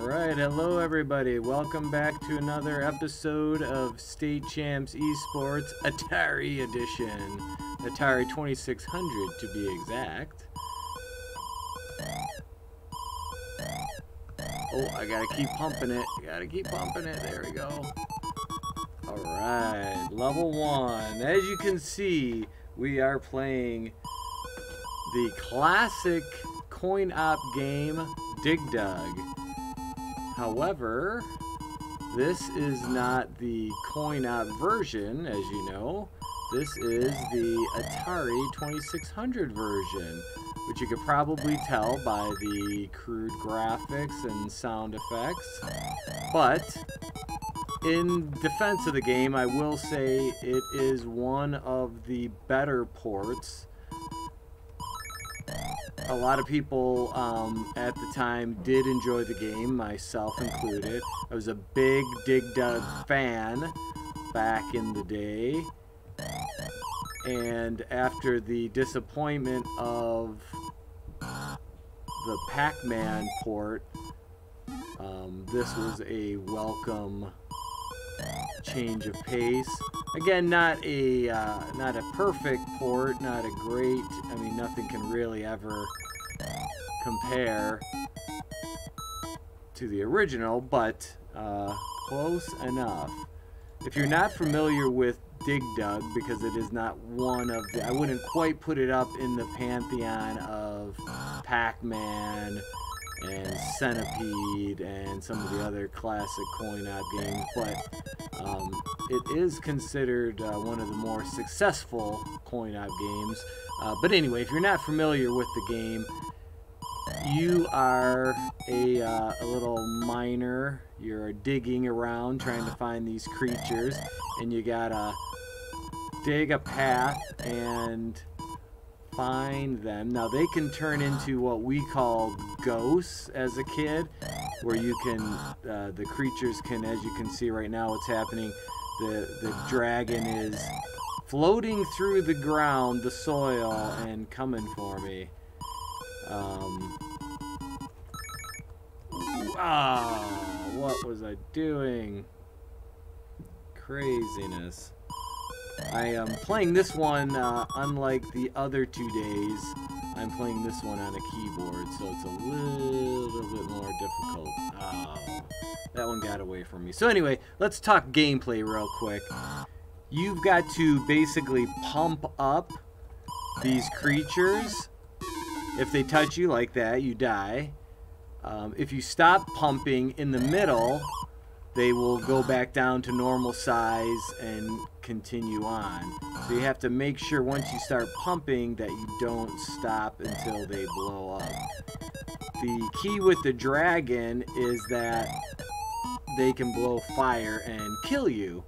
Alright, hello everybody. Welcome back to another episode of State Champs eSports Atari Edition. Atari 2600 to be exact. Oh, I gotta keep pumping it. There we go. Alright, level 1. As you can see, we are playing the classic coin-op game, Dig Dug. However, this is not the coin-op version, as you know. This is the Atari 2600 version, which you could probably tell by the crude graphics and sound effects. But in defense of the game, I will say it is one of the better ports. A lot of people at the time did enjoy the game, myself included. I was a big Dig Dug fan back in the day. And after the disappointment of the Pac-Man port, this was a welcome change of pace. Again, not a perfect port, not a great. I mean, nothing can really ever compare to the original, but close enough. If you're not familiar with Dig Dug, because it is not one of the, I wouldn't quite put it up in the pantheon of Pac-Man and Centipede and some of the other classic coin-op games, but it is considered one of the more successful coin-op games. But anyway, if you're not familiar with the game, you are a little miner. You're digging around trying to find these creatures, and you gotta dig a path and find them. Now they can turn into what we called ghosts as a kid, where you can the creatures can, as you can see right now what's happening, the dragon is floating through the ground, the soil, and coming for me. What was I doing? Craziness. I am playing this one, unlike the other 2 days, I'm playing this one on a keyboard, so it's a little bit more difficult. Oh, that one got away from me. So anyway, let's talk gameplay real quick. You've got to basically pump up these creatures. If they touch you like that, you die. If you stop pumping in the middle, they will go back down to normal size and continue on. So you have to make sure once you start pumping that you don't stop until they blow up. The key with the dragon is that they can blow fire and kill you,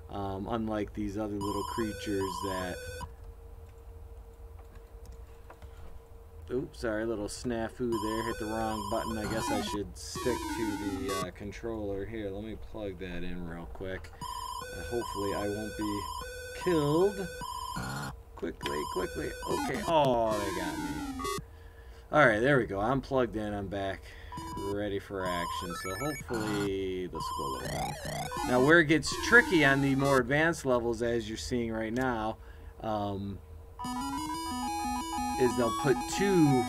unlike these other little creatures that... Oops, sorry, a little snafu there. Hit the wrong button. I guess I should stick to the controller. Here, let me plug that in real quick. Hopefully I won't be killed. Quickly. Okay. Oh, they got me. Alright, there we go. I'm plugged in. I'm back. Ready for action. So hopefully this will go a little better. Now, where it gets tricky on the more advanced levels, as you're seeing right now, is they'll put 2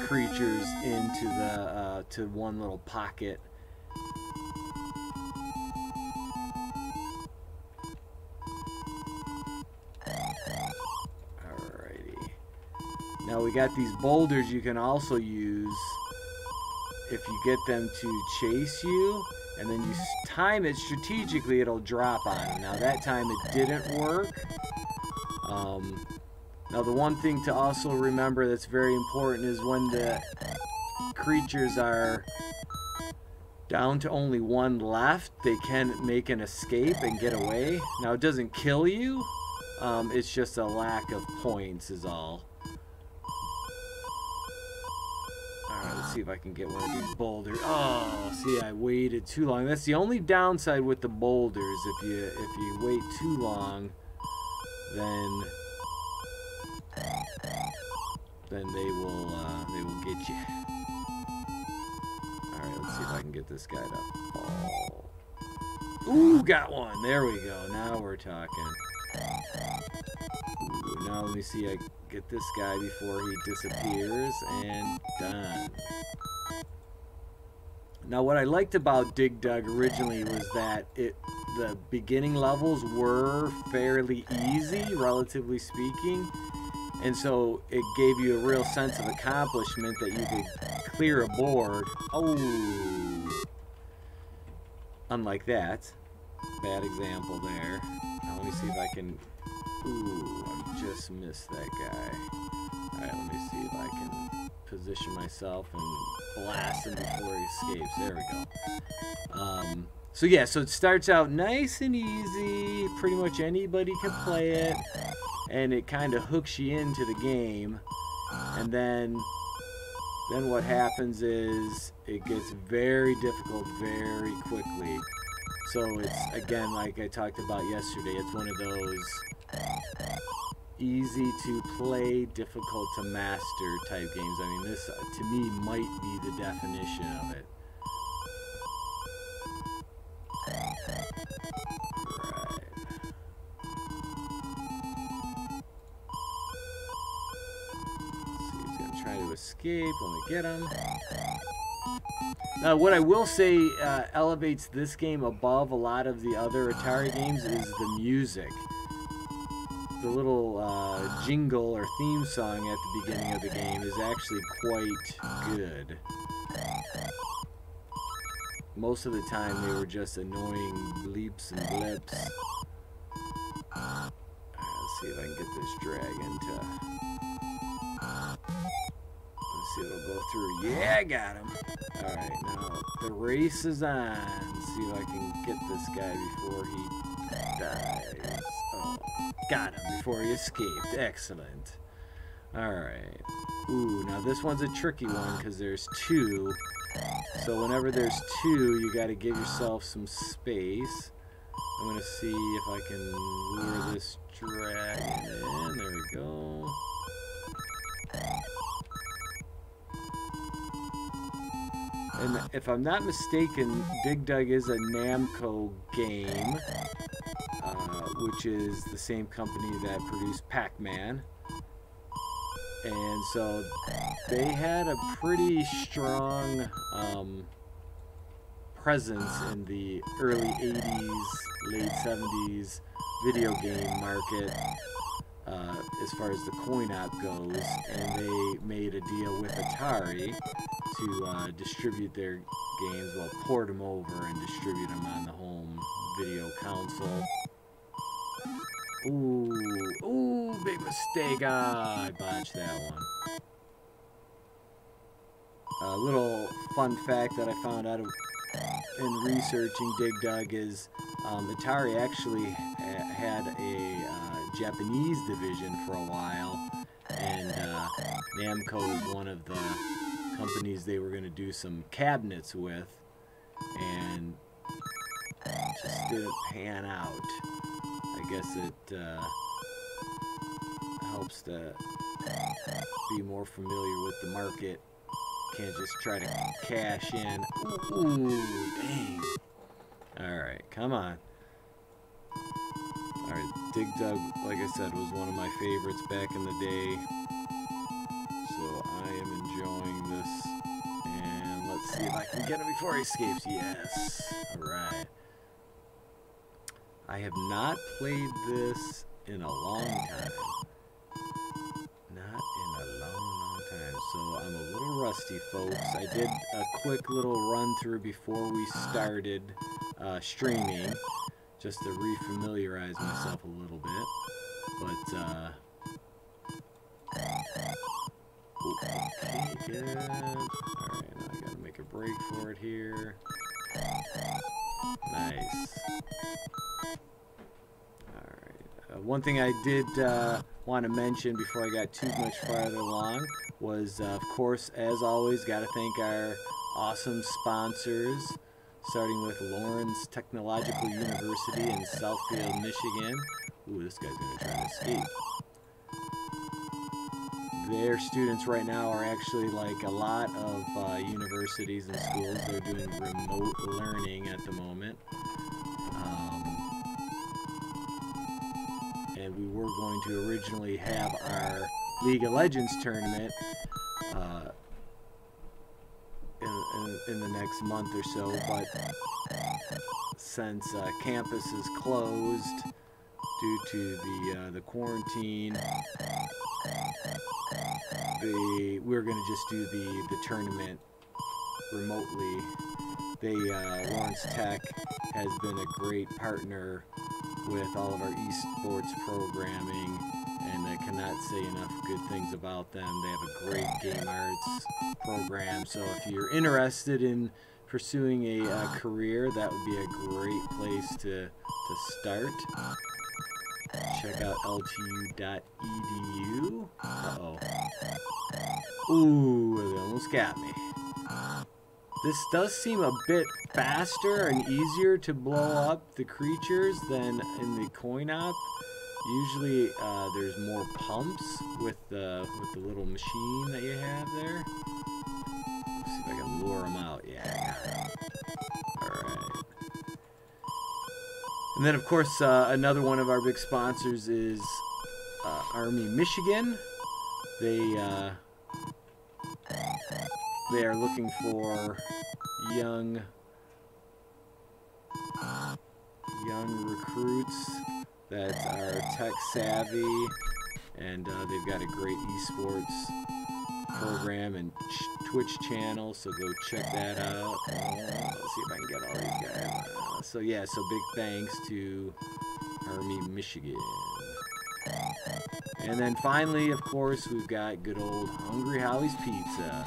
creatures into the to one little pocket. Alrighty. Now we got these boulders you can also use if you get them to chase you, and then you time it strategically, it'll drop on them. Now that time it didn't work. Now the one thing to also remember that's very important is when the creatures are down to only 1 left, they can make an escape and get away. Now it doesn't kill you, it's just a lack of points is all. Alright, let's see if I can get one of these boulders. Oh, see, I waited too long. That's the only downside with the boulders. If you wait too long, then they will get you. Alright, Let's see if I can get this guy to fall. Ooh, got one. There we go. Now we're talking. Ooh, now let me see. I get this guy before he disappears, and done. Now, what I liked about Dig Dug originally was that the beginning levels were fairly easy, relatively speaking, and so it gave you a real sense of accomplishment that you could clear a board. Oh, unlike that. Bad example there. Now let me see if I can... Ooh, I just missed that guy. Alright, let me see if I can position myself and blast him before he escapes. There we go. So yeah, so it starts out nice and easy. Pretty much anybody can play it. And it kind of hooks you into the game. And then what happens is it gets very difficult very quickly. So it's, again, like I talked about yesterday, it's one of those easy to play, difficult to master type games. I mean, this, to me, might be the definition of it. Right. Let's see, he's going to try to escape. Let me get him. Now, what I will say elevates this game above a lot of the other Atari games is the music. The little jingle or theme song at the beginning of the game is actually quite good. Most of the time they were just annoying bleeps and blips. Let's see if I can get this dragon to... Let's see if it'll go through. Yeah, I got him. Alright, now the race is on. Let's see if I can get this guy before he dies. Oh, got him before he escaped. Excellent. Alright. Ooh, now this one's a tricky one because there's two. So whenever there's two, you got to give yourself some space. I'm going to see if I can lure this dragon in. There we go. And if I'm not mistaken, Dig Dug is a Namco game, which is the same company that produced Pac-Man. And so they had a pretty strong presence in the early 80s, late 70s video game market as far as the coin-op goes. And they made a deal with Atari to distribute their games, well, port them over and distribute them on the home video console. Ooh, big mistake. Ah, I botched that one. A little fun fact that I found out in researching Dig Dug is Atari actually had a Japanese division for a while, and Namco was one of the companies they were going to do some cabinets with, and just didn't pan out. I guess it helps to be more familiar with the market. Can't just try to cash in. Ooh, dang. Alright, come on. Alright, Dig Dug, like I said, was one of my favorites back in the day. So I am enjoying this. And let's see if I can get him before he escapes. Yes. Alright. I have not played this in a long time. Not in a long time. So I'm a little rusty, folks. I did a quick little run through before we started streaming, just to refamiliarize myself a little bit. But, okay, good. Alright, now I gotta make a break for it here. Nice. Alright. One thing I did want to mention before I got too much farther along was, of course, as always, got to thank our awesome sponsors, starting with Lawrence Technological University in Southfield, Michigan. Ooh, this guy's going to try to escape. their students right now are actually like a lot of universities and schools. They're doing remote learning at the moment. And we were going to originally have our League of Legends tournament in the next month or so, but since campus is closed due to the quarantine, we're going to just do the tournament remotely. Lawrence Tech has been a great partner with all of our eSports programming, and I cannot say enough good things about them. They have a great game arts program, so if you're interested in pursuing a career, that would be a great place to start. Check out ltu.edu. Uh-oh. Ooh, they almost got me. This does seem a bit faster and easier to blow up the creatures than in the coin op. Usually there's more pumps with the little machine that you have there. Let's see if I can lure them out. Yeah, I got it. Alright. And then, of course, another one of our big sponsors is Army Michigan. They are looking for young recruits that are tech savvy, and they've got a great eSports program and Twitch channel, so go check that out. Let's see if I can get all these guys. So yeah, so big thanks to Army Michigan. And then finally, of course, we've got good old Hungry Howie's Pizza.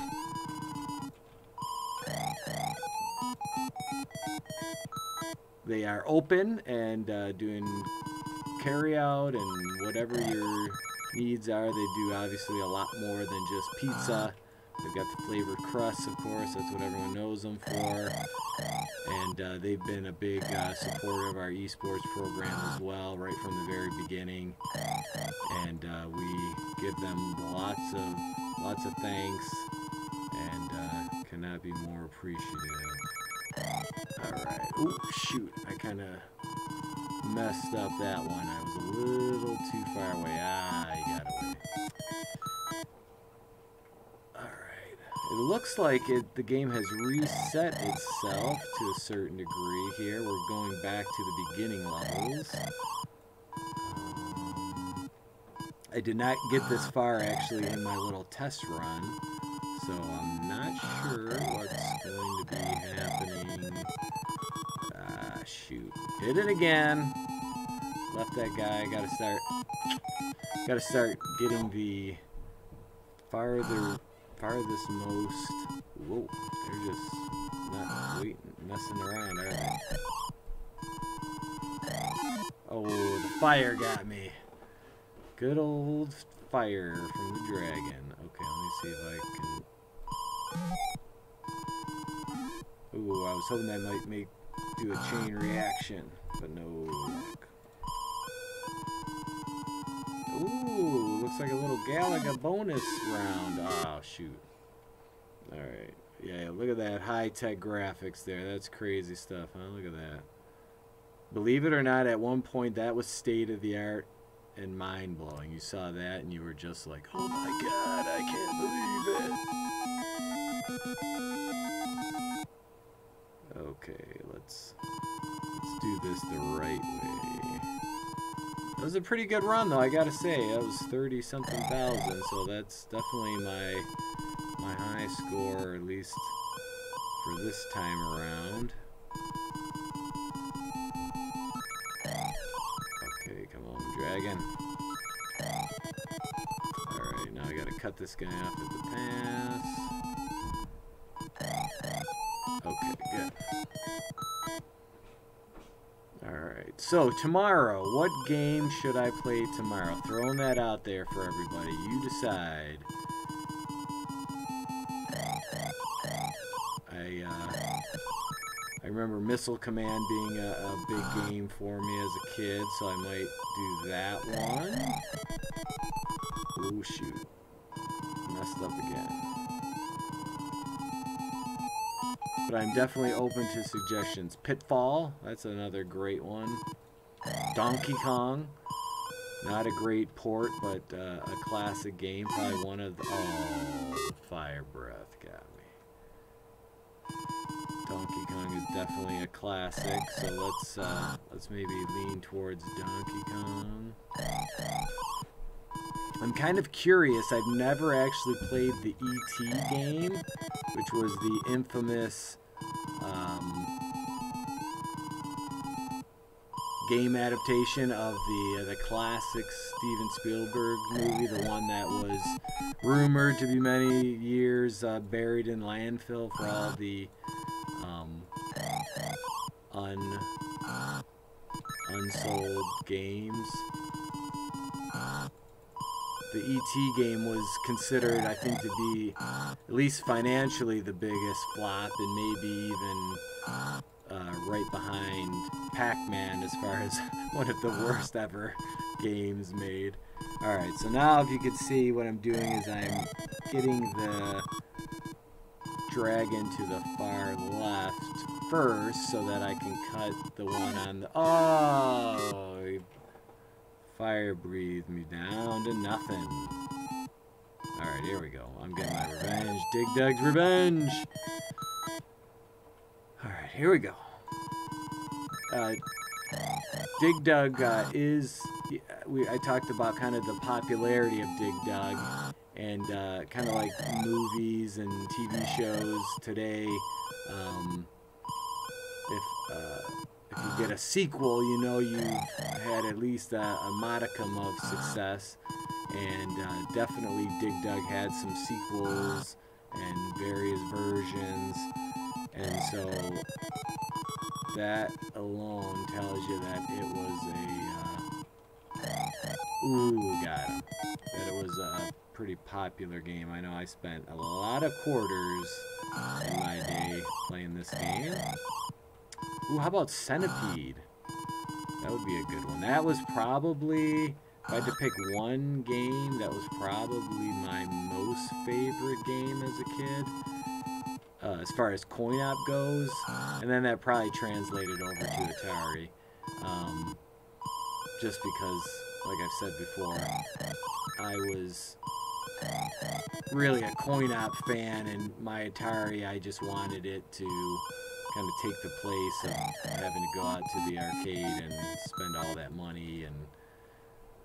They are open and doing carry out and whatever your needs are. They do obviously a lot more than just pizza. They've got the flavored crusts, of course. That's what everyone knows them for. And they've been a big supporter of our eSports program as well, right from the very beginning. And we give them lots of thanks, and cannot be more appreciative. Alright. Oh, shoot. I kind of messed up that one. I was a little too far away. Ah, you got away. Alright. It looks like the game has reset itself to a certain degree here. We're going back to the beginning levels. I did not get this far, actually, in my little test run, so I'm not sure what's going to be happening. Ah, shoot. Did it again. Left that guy. Gotta start getting the farthest most. Whoa, they're just not messing around, are they? Oh, the fire got me. Good old fire from the dragon. Okay, let me see if I can. Ooh, I was hoping that might do a chain reaction, but no luck. Ooh, looks like a little Galaga bonus round. Oh, shoot. Alright. Yeah, look at that high-tech graphics there. That's crazy stuff, huh? Look at that. Believe it or not, at one point that was state-of-the-art and mind-blowing. You saw that and you were just like, oh my god, I can't believe it. Okay, let's do this the right way. That was a pretty good run, though, I gotta say. That was 30-something thousand, so that's definitely my high score, at least for this time around. Okay, come on, dragon. Alright, now I gotta cut this guy off at the pass. Okay, good. Alright, so tomorrow, what game should I play tomorrow? Throwing that out there for everybody. You decide. I remember Missile Command being a big game for me as a kid, so I might do that one. Oh, shoot. but I'm definitely open to suggestions. Pitfall, that's another great one. Donkey Kong, not a great port, but a classic game. Probably one of the... Oh, the fire breath got me. Donkey Kong is definitely a classic, so let's maybe lean towards Donkey Kong. I'm kind of curious. I've never actually played the E.T. game, which was the infamous game adaptation of the classic Steven Spielberg movie, the one that was rumored to be many years buried in landfill for all the unsold games. The E.T. game was considered, I think, to be, at least financially, the biggest flop, and maybe even right behind Pac-Man as far as one of the worst ever games made. Alright, so now if you could see what I'm doing is I'm getting the dragon to the far left first so that I can cut the one on the... Oh! Fire breathed me down to nothing. Alright, here we go. I'm getting my revenge. Dig Dug's revenge! Alright, here we go. Dig Dug is... I talked about kind of the popularity of Dig Dug and kind of like movies and TV shows today. If you get a sequel, you know you've had at least a modicum of success, and definitely Dig Dug had some sequels and various versions, and so that alone tells you that it was got him. That it was a pretty popular game. I know I spent a lot of quarters in my day playing this game. Ooh, how about Centipede? That would be a good one. That was probably, if I had to pick one game, that was probably my most favorite game as a kid. As far as coin-op goes. And then that probably translated over to Atari. Just because, like I've said before, I was really a coin-op fan, and my Atari, I just wanted it to kind of take the place of having to go out to the arcade and spend all that money. And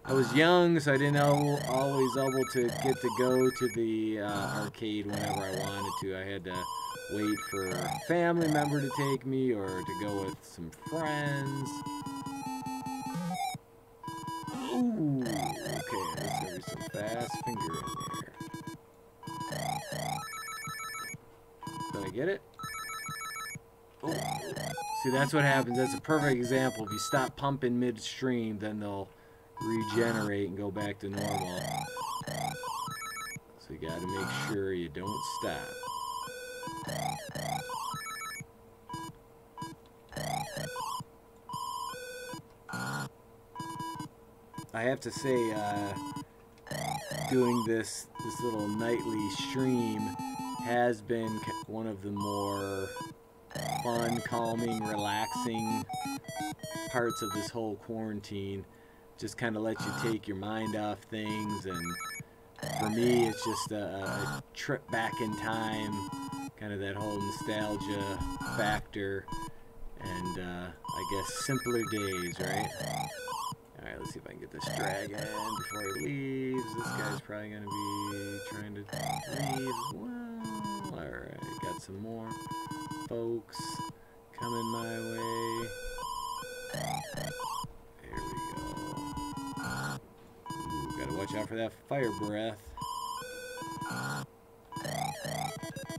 I was young, so I didn't always able to get to go to the arcade whenever I wanted to. I had to wait for a family member to take me or to go with some friends. Ooh, okay, there's gonna be some fast finger in there. Did I get it? Oh. See, that's what happens. That's a perfect example. If you stop pumping midstream, then they'll regenerate and go back to normal. So you gotta make sure you don't stop. I have to say, doing this little nightly stream has been one of the more fun, calming, relaxing parts of this whole quarantine. Just kind of let you take your mind off things, and for me it's just a trip back in time, kind of that whole nostalgia factor, and I guess simpler days, right? Alright, let's see if I can get this dragon before he leaves. This guy's probably going to be trying to leave as well. Alright, got some more folks coming my way. There we go. Ooh, gotta watch out for that fire breath.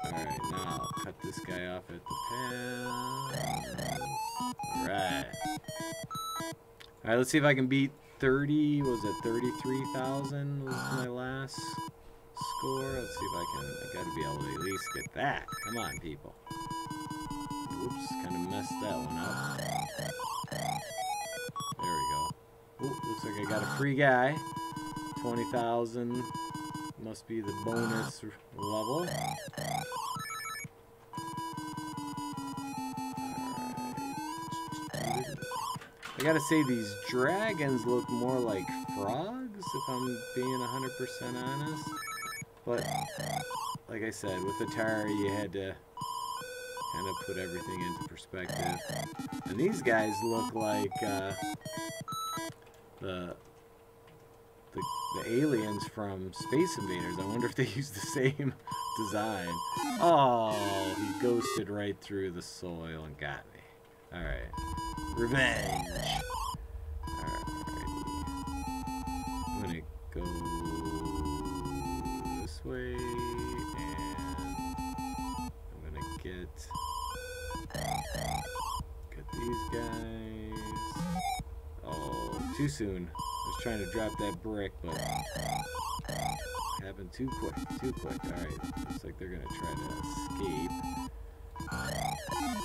Alright, now I'll cut this guy off at the pass. Alright. Alright, let's see if I can beat 30, was it 33,000 was my last score? Let's see if I gotta be able to at least get that. Come on, people. Oops, kind of messed that one up. There we go. Ooh, looks like I got a free guy. 20,000 must be the bonus level. I gotta say, these dragons look more like frogs, if I'm being 100% honest. But, like I said, with Atari, you had to kind of put everything into perspective. And these guys look like the aliens from Space Invaders. I wonder if they use the same design. Oh, he ghosted right through the soil and got me. Alright. Revenge. Alrighty. I'm gonna go this way, and I'm gonna get these guys. Oh, too soon. I was trying to drop that brick, but happened too quick, Alright, looks like they're gonna try to escape.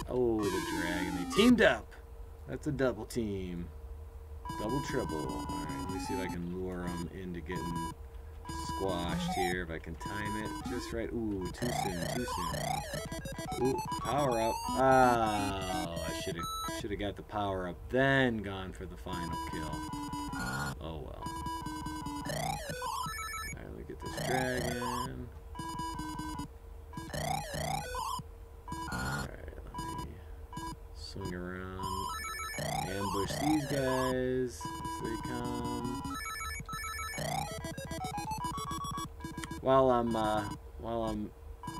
Oh, the dragon, they teamed up! That's a double team. Double trouble. Alright, let me see if I can lure them into getting squashed here, if I can time it just right. Ooh, too soon. Ooh, power up. Oh, I should have got the power up, then gone for the final kill. Oh well. Alright, let me get this dragon. Alright, let me swing around, ambush these guys as they come. While I'm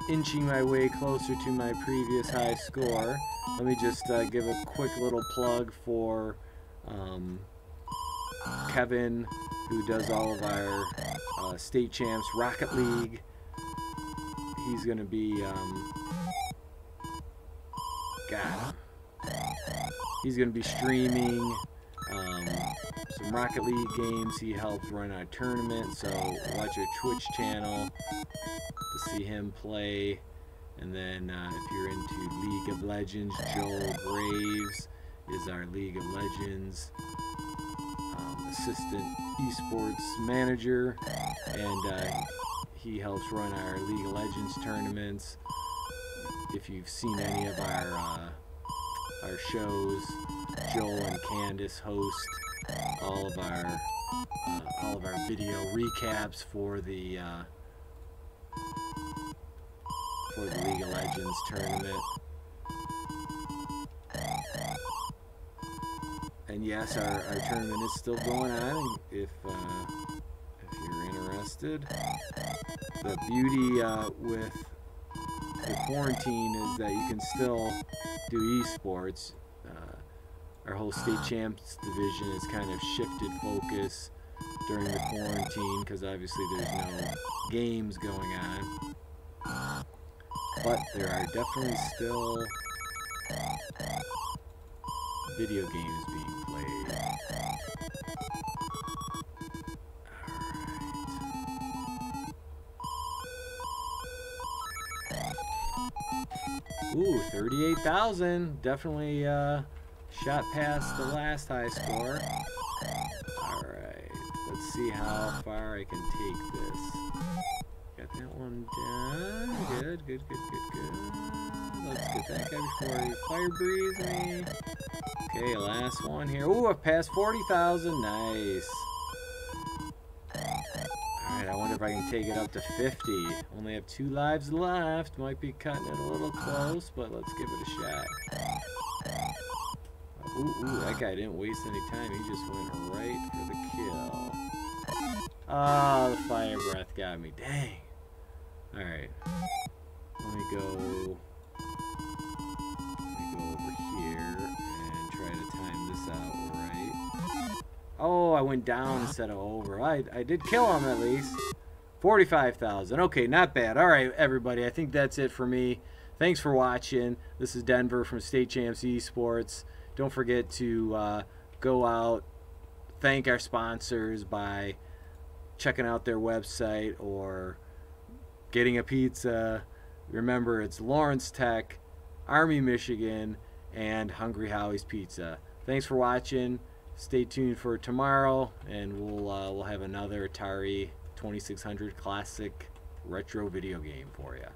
inching my way closer to my previous high score, let me just give a quick little plug for Kevin, who does all of our state champs Rocket League. He's gonna be he's gonna be streaming some Rocket League games. He helps run a tournament, so watch our Twitch channel to see him play. And then if you're into League of Legends, Joel Graves is our League of Legends assistant eSports manager, and he helps run our League of Legends tournaments. If you've seen any of our shows, Joel and Candace host all of our video recaps for the League of Legends tournament. And yes, our tournament is still going on. If you're interested, the beauty with the quarantine is that you can still do eSports. Our whole state champs division has kind of shifted focus during the quarantine because obviously there's no games going on. But there are definitely still video games being played. Alright. Ooh, 38,000. Definitely shot past the last high score. Alright. Let's see how far I can take this. Got that one done. Good. Let's get that guy before he fire breathes me. Okay, last one here. Ooh, I've passed 40,000. Nice. Alright, I wonder if I can take it up to 50. Only have 2 lives left. Might be cutting it a little close, but let's give it a shot. Ooh, that guy didn't waste any time. He just went right for the kill. Oh, the fire breath got me. Dang. Alright. Let me go over here and try to time this out right. Oh, I went down instead of over. I did kill him at least. 45,000. Okay, not bad. Alright, everybody. I think that's it for me. Thanks for watching. This is Denver from State Champs eSports. Don't forget to go out, thank our sponsors by checking out their website or getting a pizza. Remember, it's Lawrence Tech, Army, Michigan, and Hungry Howie's Pizza. Thanks for watching. Stay tuned for tomorrow, and we'll have another Atari 2600 classic retro video game for you.